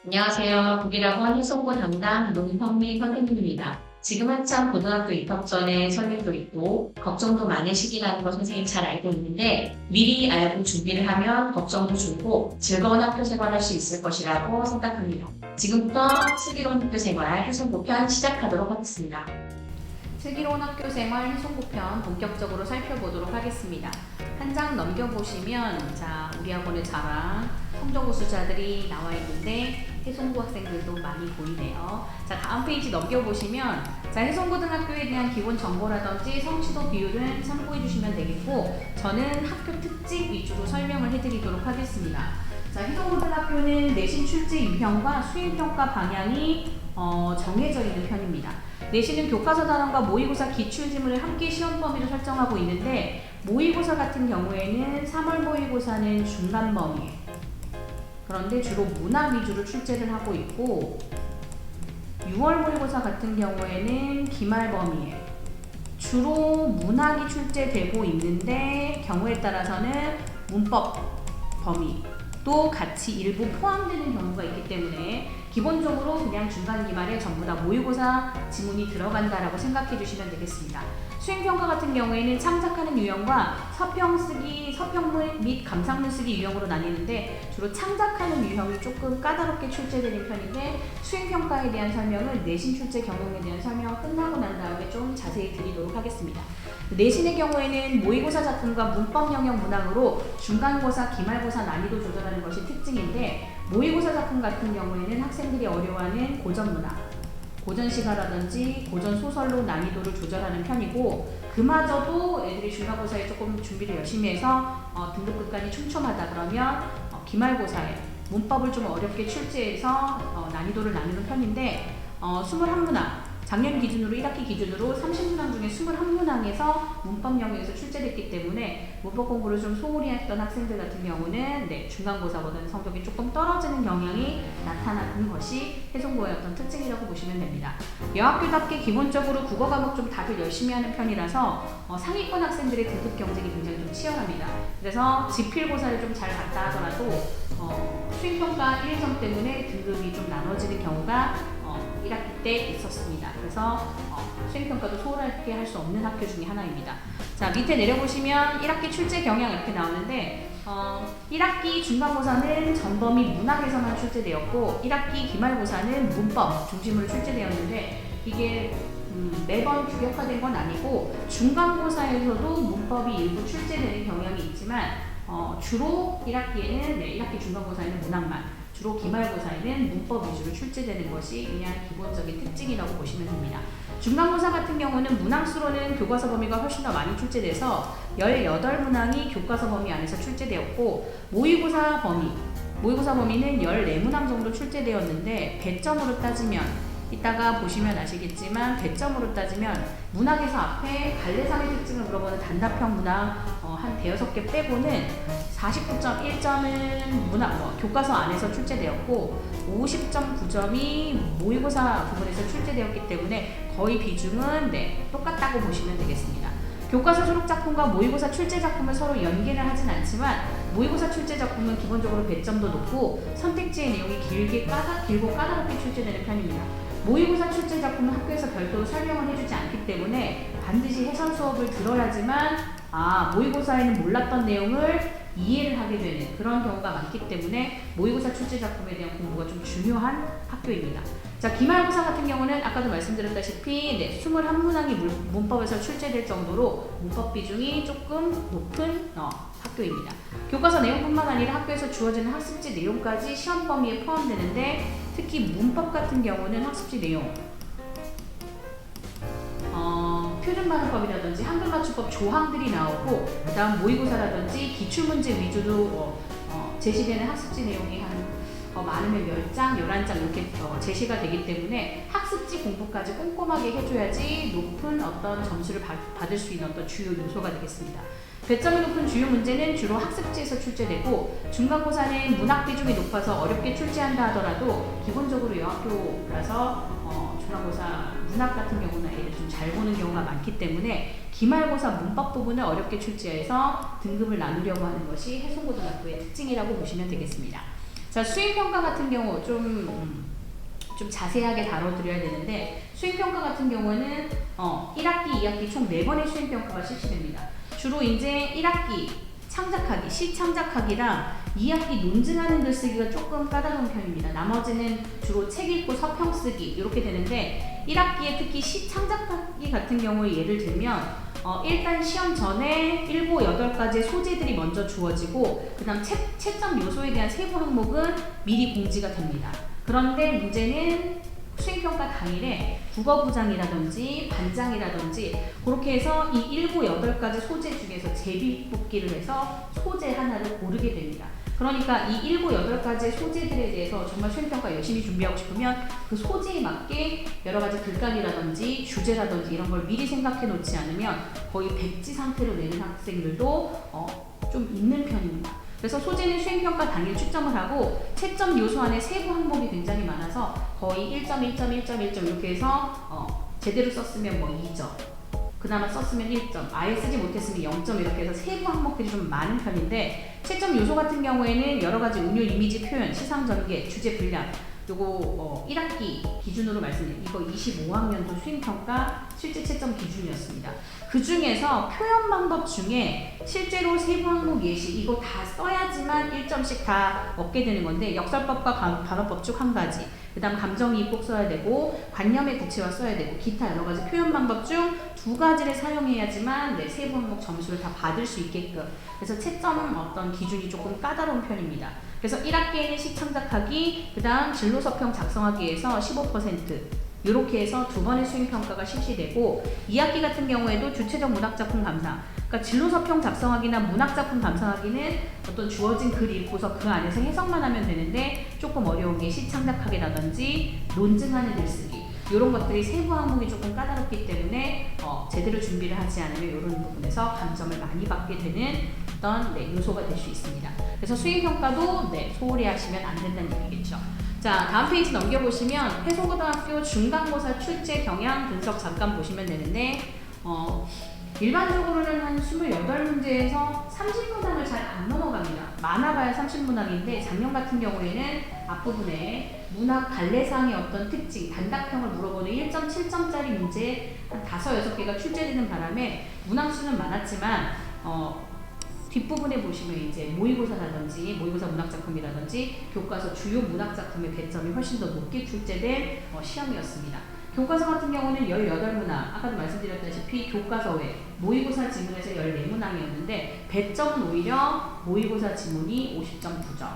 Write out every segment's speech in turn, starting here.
안녕하세요. 북일학원 해송고 담당 노현미 선생님입니다. 지금 한참 고등학교 입학 전에 설명도 있고 걱정도 많은 시기라는 거 선생님 잘 알고 있는데 미리 알고 준비를 하면 걱정도 줄고 즐거운 학교 생활할 수 있을 것이라고 생각합니다. 지금부터 슬기로운 학교 생활 해송고 편 시작하도록 하겠습니다. 슬기로운 학교 생활 해송고편 본격적으로 살펴보도록 하겠습니다. 한 장 넘겨보시면 우리 학원의 자랑 성적 우수자들이 나와 있는데 해송고 학생들도 많이 보이네요. 다음 페이지 넘겨보시면 해송고등학교에 대한 기본 정보라든지 성취도 비율은 참고해 주시면 되겠고 저는 학교 특징 위주로 설명을 해드리도록 하겠습니다. 해송고등학교는 내신 출제 유형과 수행평가 방향이 정해져 있는 편입니다. 내신은 교과서 단원과 모의고사 기출지문을 함께 시험 범위로 설정하고 있는데 모의고사 같은 경우에는 3월 모의고사는 중간 범위에 그런데 주로 문학 위주로 출제를 하고 있고 6월 모의고사 같은 경우에는 기말 범위에 주로 문학이 출제되고 있는데 경우에 따라서는 문법 범위도 같이 일부 포함되는 경우가 있기 때문에 기본적으로 그냥 중간 기말에 전부 다 모의고사 지문이 들어간다라고 생각해 주시면 되겠습니다. 수행평가 같은 경우에는 창작하는 유형과 서평 및 감상문 쓰기 유형으로 나뉘는데 주로 창작하는 유형이 조금 까다롭게 출제되는 편인데 수행평가에 대한 설명은 내신 출제 경영에 대한 설명 끝나고 난 다음에 좀 자세히 드리도록 하겠습니다. 내신의 경우에는 모의고사 작품과 문법 영역 문항으로 중간고사, 기말고사 난이도 조절하는 것이 특징인데 모의고사 작품 같은 경우에는 학생들이 어려워하는 고전 문학, 고전 시가라든지 고전 소설로 난이도를 조절하는 편이고 그마저도 애들이 중간고사에 조금 준비를 열심히 해서 등급급간이 촘촘하다 그러면 기말고사에 문법을 좀 어렵게 출제해서 난이도를 나누는 편인데 21문항 작년 기준으로 1학기 기준으로 30문항 중에 21문항에서 문법 영역에서 출제됐기 때문에 문법 공부를 좀 소홀히 했던 학생들 같은 경우는 중간고사보다는 성적이 조금 떨어지는 경향이 나타나는 것이 해송고의 어떤 특징이라고 보시면 됩니다. 여학교답게 기본적으로 국어 과목 좀 다들 열심히 하는 편이라서 상위권 학생들의 등급 경쟁이 굉장히 좀 치열합니다. 그래서 지필고사를 좀 잘 봤다 하더라도 수행평가 1점 때문에 등급이 좀 나눠지는 경우가 1학기 때 있었습니다. 그래서 수행평가도 소홀하게 할 수 없는 학교 중에 하나입니다. 밑에 내려보시면 1학기 출제 경향 이렇게 나오는데 1학기 중간고사는 전범위 문학에서만 출제되었고 1학기 기말고사는 문법 중심으로 출제되었는데 이게 매번 규격화된 건 아니고 중간고사에서도 문법이 일부 출제되는 경향이 있지만 주로 1학기에는 1학기 중간고사에는 문학만 주로 기말고사에는 문법 위주로 출제되는 것이 그냥 기본적인 특징이라고 보시면 됩니다. 중간고사 같은 경우는 문항수로는 교과서 범위가 훨씬 더 많이 출제돼서 18문항이 교과서 범위 안에서 출제되었고 모의고사 범위는 14문항 정도 출제되었는데 배점으로 따지면 이따가 보시면 아시겠지만 배점으로 따지면 문학에서 앞에 갈래상의 특징을 물어보는 단답형 문학 한 대여섯 개 빼고는 49.1점은 문학 교과서 안에서 출제되었고 50.9점이 모의고사 부분에서 출제되었기 때문에 거의 비중은 똑같다고 보시면 되겠습니다. 교과서 수록 작품과 모의고사 출제 작품을 서로 연계를 하진 않지만 모의고사 출제 작품은 기본적으로 배점도 높고 선택지의 내용이 길고 까다롭게 출제되는 편입니다. 모의고사 출제 작품은 학교에서 별도로 설명을 해주지 않기 때문에 반드시 해설 수업을 들어야지만 모의고사에는 몰랐던 내용을 이해를 하게 되는 그런 경우가 많기 때문에 모의고사 출제 작품에 대한 공부가 좀 중요한 학교입니다. 기말고사 같은 경우는 아까도 말씀드렸다시피 21문항이 문법에서 출제될 정도로 문법 비중이 조금 높은 학교입니다. 교과서 내용뿐만 아니라 학교에서 주어지는 학습지 내용까지 시험 범위에 포함되는데 특히 문법 같은 경우는 학습지 내용 표준발음법이라든지 한글맞춤법 조항들이 나오고 그 다음 모의고사라든지 기출문제 위주로 제시되는 학습지 내용이 많으면 10장, 11장 이렇게 제시가 되기 때문에 학습지 공부까지 꼼꼼하게 해줘야지 높은 어떤 점수를 받을 수 있는 어떤 주요 요소가 되겠습니다. 배점이 높은 주요 문제는 주로 학습지에서 출제되고 중간고사는 문학 비중이 높아서 어렵게 출제한다 하더라도 기본적으로 여학교라서 중간고사 문학 같은 경우는 애들 좀 잘 보는 경우가 많기 때문에 기말고사 문법 부분을 어렵게 출제해서 등급을 나누려고 하는 것이 해송고등학교의 특징이라고 보시면 되겠습니다. 자, 수행평가 같은 경우 좀 자세하게 다뤄드려야 되는데, 수행평가 같은 경우는 1학기, 2학기 총 4번의 수행평가가 실시됩니다. 주로 이제 1학기 창작하기, 시창작하기랑 2학기 논증하는 글쓰기가 조금 까다로운 편입니다. 나머지는 주로 책 읽고 서평 쓰기 이렇게 되는데, 1학기에 특히 시창작하기 같은 경우에 예를 들면 일단 시험 전에 7, 8가지의 소재들이 먼저 주어지고, 그 다음 채점 요소에 대한 세부 항목은 미리 공지가 됩니다. 그런데 문제는 수행평가 당일에 국어부장이라든지 반장이라든지 그렇게 해서 이 7, 8가지 소재 중에서 제비뽑기를 해서 소재 하나를 고르게 됩니다. 그러니까 이 7, 8가지 소재들에 대해서 정말 수행평가 열심히 준비하고 싶으면 그 소재에 맞게 여러 가지 글감이라든지 주제라든지 이런 걸 미리 생각해 놓지 않으면 거의 백지 상태로 내는 학생들도 좀 있는 편입니다. 그래서 소재는 수행평가 당일 채점을 하고, 채점 요소 안에 세부 항목이 굉장히 많아서 거의 1점, 1점, 1점, 1점 이렇게 해서 제대로 썼으면 뭐 2점, 그나마 썼으면 1점, 아예 쓰지 못했으면 0점 이렇게 해서 세부 항목들이 좀 많은 편인데, 채점 요소 같은 경우에는 여러 가지 운율, 이미지, 표현, 시상 전개, 주제 분량, 요거 1학기 기준으로 말씀드린 이거 25학년도 수행평가 실제 채점 기준이었습니다. 그 중에서 표현 방법 중에 실제로 세부 항목 예시 이거 다 써야지만 1점씩 다 얻게 되는 건데, 역설법과 반어법 중 한 가지, 그 다음 감정이입 꼭 써야 되고, 관념의 구체화 써야 되고, 기타 여러 가지 표현 방법 중 2가지를 사용해야지만 세부 항목 점수를 다 받을 수 있게끔, 그래서 채점 어떤 기준이 조금 까다로운 편입니다. 그래서 1학기에는 시창작하기, 그 다음 진로서평 작성하기에서 15%, 이렇게 해서 2번의 수행평가가 실시되고, 2학기 같은 경우에도 주체적 문학작품 감상, 그러니까 진로서평 작성하기나 문학작품 감상하기는 어떤 주어진 글 읽고서 그 안에서 해석만 하면 되는데, 조금 어려운 게 시창작하기라든지 논증하는 글쓰기, 이런 것들이 세부 항목이 조금 까다롭기 때문에 제대로 준비를 하지 않으면 이런 부분에서 감점을 많이 받게 되는 어떤 요소가 될 수 있습니다. 그래서 수행평가도 소홀히 하시면 안 된다는 얘기겠죠. 자, 다음 페이지 넘겨보시면 해송고등학교 중간고사 출제 경향 분석 잠깐 보시면 되는데, 일반적으로는 한 28문제에서 30문항을 잘 안 넘어갑니다. 많아봐야 30문항인데, 작년 같은 경우에는 앞부분에 문학 갈래상의 어떤 특징, 단답형을 물어보는 1.7점짜리 문제 한 5, 6개가 출제되는 바람에 문항수는 많았지만 뒷부분에 보시면 이제 모의고사라든지 모의고사 문학작품이라든지 교과서 주요 문학작품의 배점이 훨씬 더 높게 출제된 시험이었습니다. 교과서 같은 경우는 18문항, 아까도 말씀드렸다시피 교과서 외 모의고사 지문에서 14문항이었는데 배점은 오히려 모의고사 지문이 50.9점,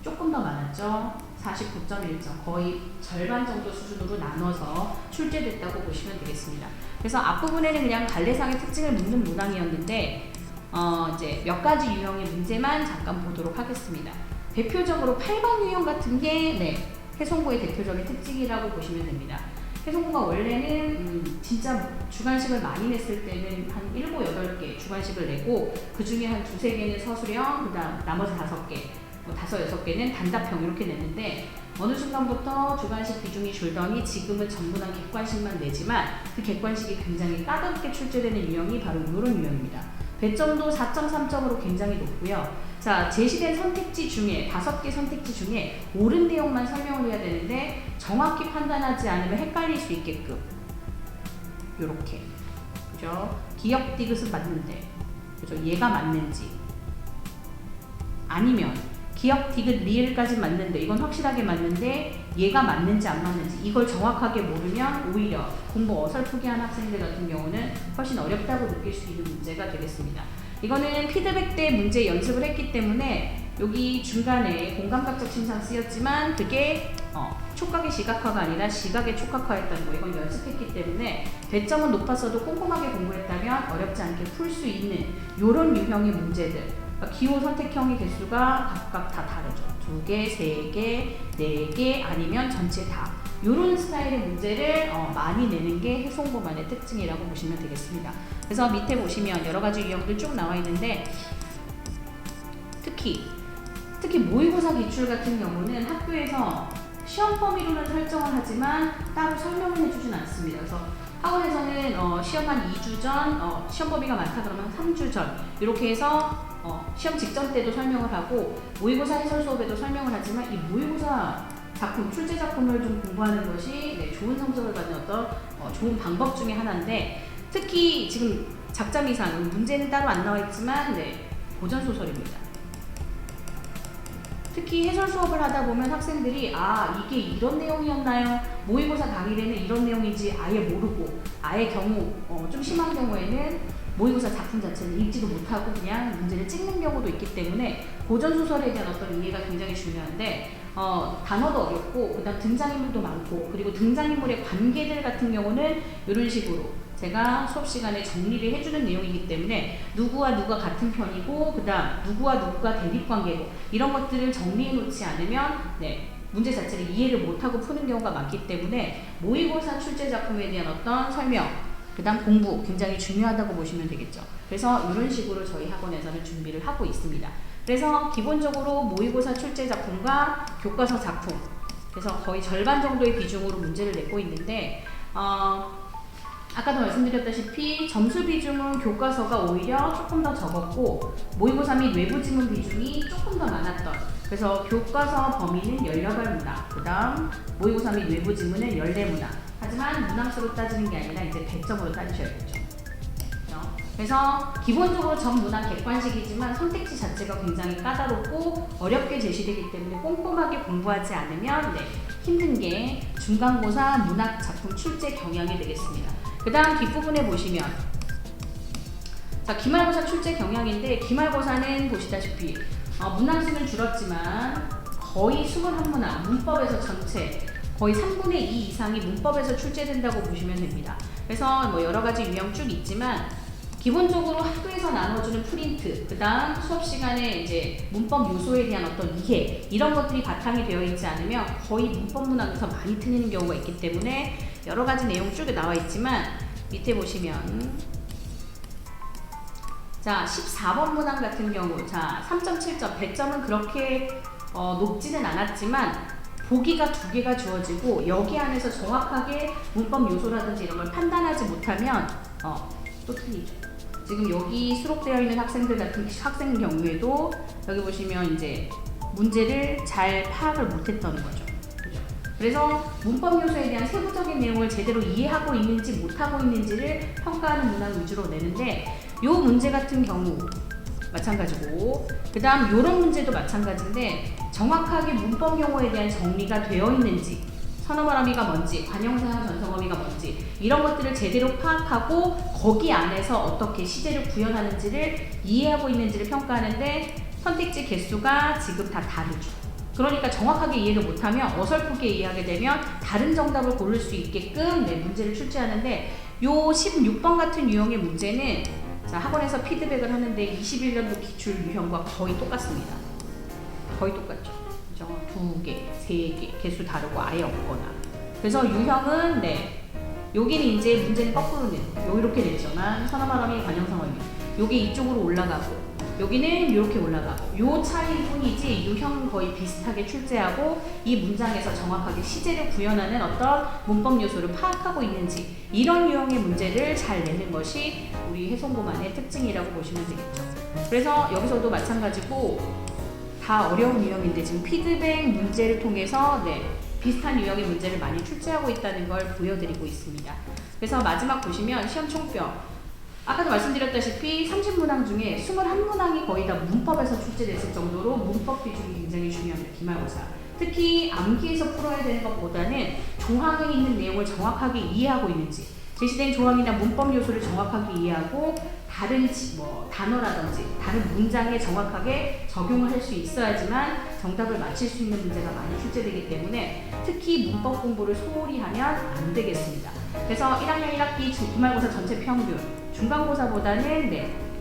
조금 더 많았죠. 49.1점, 거의 절반 정도 수준으로 나눠서 출제됐다고 보시면 되겠습니다. 그래서 앞부분에는 그냥 갈래상의 특징을 묻는 문항이었는데, 이제 몇 가지 유형의 문제만 잠깐 보도록 하겠습니다. 대표적으로 8번 유형 같은 게 해송고의 대표적인 특징이라고 보시면 됩니다. 해송고가 원래는 진짜 주관식을 많이 냈을 때는 한 7, 8개 주관식을 내고, 그 중에 한 2, 3개는 서술형, 그 다음 나머지 5개, 5, 6개는 단답형 이렇게 냈는데, 어느 순간부터 주관식 비중이 줄더니 지금은 전부 다 객관식만 내지만 그 객관식이 굉장히 까다롭게 출제되는 유형이 바로 이런 유형입니다. 배점도 4.3점으로 굉장히 높고요. 자, 제시된 선택지 중에 5개 선택지 중에 옳은 내용만 설명을 해야 되는데, 정확히 판단하지 않으면 헷갈릴 수 있게끔 요렇게, 그죠? 기역 디귿은 맞는데, 그죠? 얘가 맞는지, 아니면 기역 디귿 리을까지 맞는데 이건 확실하게 맞는데 얘가 맞는지 안 맞는지, 이걸 정확하게 모르면 오히려 공부 어설프게 한 학생들 같은 경우는 훨씬 어렵다고 느낄 수 있는 문제가 되겠습니다. 이거는 피드백 때 문제 연습을 했기 때문에 여기 중간에 공감각적 침상 쓰였지만 그게 촉각의 시각화가 아니라 시각의 촉각화였다는 거, 이건 연습했기 때문에 배점은 높았어도 꼼꼼하게 공부했다면 어렵지 않게 풀 수 있는 이런 유형의 문제들, 기호 선택형의 개수가 각각 다 다르죠. 2개, 3개, 4개 아니면 전체 다, 이런 스타일의 문제를 많이 내는 게 해송고만의 특징이라고 보시면 되겠습니다. 그래서 밑에 보시면 여러 가지 유형들 쭉 나와 있는데, 특히 모의고사 기출 같은 경우는 학교에서 시험 범위로는 설정을 하지만 따로 설명을 해주진 않습니다. 그래서 학원에서는 시험 한 2주 전, 시험 범위가 많다 그러면 3주 전 이렇게 해서 시험 직전 때도 설명을 하고 모의고사 해설 수업에도 설명을 하지만 이 모의고사 작품, 출제 작품을 좀 공부하는 것이 네, 좋은 성적을 받는 어떤 좋은 방법 중에 하나인데 특히 지금 작자미상 문제는 따로 안 나와 있지만 네, 고전 소설입니다. 특히 해설 수업을 하다 보면 학생들이 이게 이런 내용이었나요? 모의고사 당일에는 이런 내용인지 아예 모르고 아예 경우 좀 심한 경우에는 모의고사 작품 자체는 읽지도 못하고 그냥 문제를 찍는 경우도 있기 때문에 고전 소설에 대한 어떤 이해가 굉장히 중요한데 단어도 어렵고 그다음 등장인물도 많고 그리고 등장인물의 관계들 같은 경우는 이런 식으로 제가 수업 시간에 정리를 해주는 내용이기 때문에 누구와 누가 같은 편이고 그다음 누구와 누구가 대립관계고 이런 것들을 정리해 놓지 않으면 네, 문제 자체를 이해를 못하고 푸는 경우가 많기 때문에 모의고사 출제 작품에 대한 어떤 설명 그다음 공부 굉장히 중요하다고 보시면 되겠죠. 그래서 이런 식으로 저희 학원에서는 준비를 하고 있습니다. 그래서 기본적으로 모의고사 출제 작품과 교과서 작품 그래서 거의 절반 정도의 비중으로 문제를 내고 있는데 아까도 말씀드렸다시피 점수 비중은 교과서가 오히려 조금 더 적었고 모의고사 및 외부 지문 비중이 조금 더 많았던 그래서 교과서 범위는 18문항 그 다음 모의고사 및 외부 지문은 14문항 하지만 문항수로 따지는 게 아니라 이제 배점으로 따지셔야겠죠. 그래서 기본적으로 전 문항 객관식이지만 선택지 자체가 굉장히 까다롭고 어렵게 제시되기 때문에 꼼꼼하게 공부하지 않으면 네, 힘든 게 중간고사 문학 작품 출제 경향이 되겠습니다. 그 다음 뒷부분에 보시면 자 기말고사 출제 경향인데 기말고사는 보시다시피 문항수는 줄었지만 거의 21문항 문법에서 전체 거의 3분의 2 이상이 문법에서 출제된다고 보시면 됩니다. 그래서 뭐 여러 가지 유형 쭉 있지만 기본적으로 학교에서 나눠주는 프린트, 그 다음 수업 시간에 이제 문법 요소에 대한 어떤 이해 이런 것들이 바탕이 되어 있지 않으면 거의 문법 문항에서 많이 틀리는 경우가 있기 때문에 여러 가지 내용 쭉 나와 있지만 밑에 보시면 자 14번 문항 같은 경우 자 3.7점 배점은 그렇게 높지는 않았지만 보기가 2개가 주어지고 여기 안에서 정확하게 문법 요소라든지 이런 걸 판단하지 못하면 또 틀리죠. 지금 여기 수록되어 있는 학생들 같은 학생 경우에도 여기 보시면 이제 문제를 잘 파악을 못했던 거죠. 그죠? 그래서 문법 요소에 대한 세부적인 내용을 제대로 이해하고 있는지 못하고 있는지를 평가하는 문항 위주로 내는데 이 문제 같은 경우 마찬가지고 그 다음 요런 문제도 마찬가지인데 정확하게 문법 용어에 대한 정리가 되어 있는지 선어말어미가 뭔지 관형사형 전성어미가 뭔지 이런 것들을 제대로 파악하고 거기 안에서 어떻게 시제를 구현하는지를 이해하고 있는지를 평가하는데 선택지 개수가 지금 다 다르죠. 그러니까 정확하게 이해를 못하면 어설프게 이해하게 되면 다른 정답을 고를 수 있게끔 문제를 출제하는데 요 16번 같은 유형의 문제는 자, 학원에서 피드백을 하는데 21년도 기출 유형과 거의 똑같습니다. 거의 똑같죠. 그죠? 2개, 3개, 개수 다르고 아예 없거나. 그래서 유형은 여기는 이제 문제는 거꾸로 내요. 이렇게 냈지만 선어말어미 관형상어입니다. 요게 이쪽으로 올라가고 여기는 이렇게 올라가고 요 차이뿐이지 유형 거의 비슷하게 출제하고 이 문장에서 정확하게 시제를 구현하는 어떤 문법 요소를 파악하고 있는지 이런 유형의 문제를 잘 내는 것이 우리 해송고만의 특징이라고 보시면 되겠죠. 그래서 여기서도 마찬가지고 다 어려운 유형인데 지금 피드백 문제를 통해서 비슷한 유형의 문제를 많이 출제하고 있다는 걸 보여드리고 있습니다. 그래서 마지막 보시면 시험 총평 아까도 말씀드렸다시피 30문항 중에 21문항이 거의 다 문법에서 출제됐을 정도로 문법 비중이 굉장히 중요합니다. 기말고사. 특히 암기에서 풀어야 되는 것보다는 조항에 있는 내용을 정확하게 이해하고 있는지 제시된 조항이나 문법 요소를 정확하게 이해하고 다른 단어라든지 다른 문장에 정확하게 적용을 할 수 있어야지만 정답을 맞힐 수 있는 문제가 많이 출제되기 때문에 특히 문법 공부를 소홀히 하면 안 되겠습니다. 그래서 1학년 1학기 기말고사 전체 평균 중간고사보다는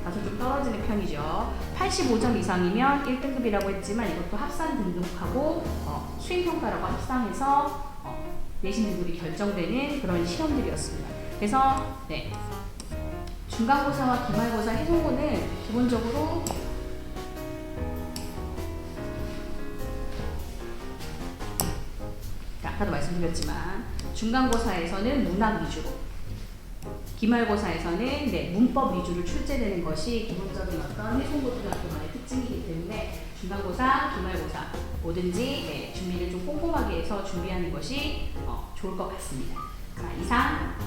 다소 좀 떨어지는 편이죠. 85점 이상이면 1등급이라고 했지만 이것도 합산 등급하고 수행평가라고 합산해서 내신 등급이 결정되는 그런 시험들이었습니다. 그래서 중간고사와 기말고사 해송고는 기본적으로 아까도 말씀드렸지만 중간고사에서는 문학 위주로 기말고사에서는 네, 문법 위주로 출제되는 것이 기본적인 어떤 해송고등학교만의 특징이기 때문에 중간고사, 기말고사 뭐든지 네, 준비를 좀 꼼꼼하게 해서 준비하는 것이 좋을 것 같습니다. 자, 이상